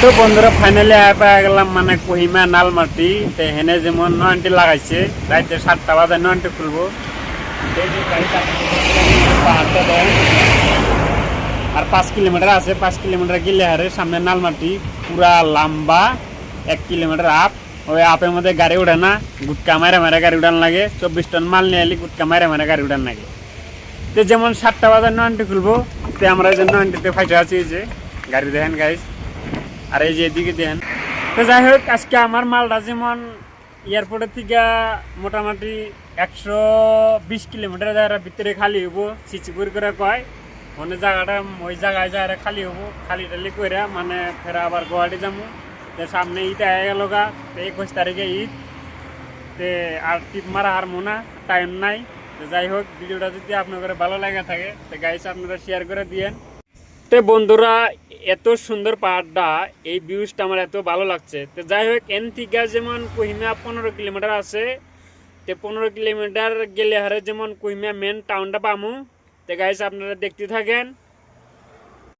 তো বন্ধুরা ফাইনালি পাওয়া গেলাম মানে কোহিমা নালমাটি হেনে যেমন নয়নটি লাগাইছে রাইতে 7টা বাজে নয়নটি খুলবো। পাহাড়টা দেন আর 5 কিলোমিটার আছে, 5 কিলোমিটার গেলে হারে সামনে নালমাটি পুরা লম্বা 1 কিলোমিটার আপ। ওই আপের মধ্যে গাড়ি উঠে না, গুটকা মারে মারে গাড়ি উঠান লাগে। 24 টন মাল নিয়ে এলি গুটকা মারে মারে গাড়ি উঠান লাগে। তো যেমন 7টা বাজে নয়নটি খুলবো, তো আমরা এই যে নয়নটিতে ফাইটে আছি, এই যে গাড়ি দেখেন গাইস, আর এই যে এদিকে দেন। তো যাই হোক আজকে আমার মালটা যেমন এয়ারপোর্টের থেকে মোটামুটি 120 কিলোমিটার জায়গার ভিতরে খালি হবো, সিচিপুর করে কয় মানে জায়গাটা, ওই জায়গায় যায় খালি হবো। খালি টালি করে মানে ফেরা আবার গুয়াহাটি যাবো। তো সামনে ঈদ আগে গেল গা, 21 তারিখে ঈদ। তে আর টিপ মারা আর মোনা টাইম নাই। তো যাই হোক ভিডিওটা যদি আপনাদের ভালো লাগে থাকে তো গাইস আপনারা শেয়ার করে দিয়েন। তো বন্ধুরা এত সুন্দর পাহাড়টা, এই ভিউজটা আমার এত ভালো লাগছে। তো যাই হোক এন থেকে যেমন কোহিমা 15 কিলোমিটার আছে, তো 15 কিলোমিটার গেলে হারে যেমন কোহিমা মেন টাউনটা পামু। তো গাইস আপনারা দেখতে থাকেন।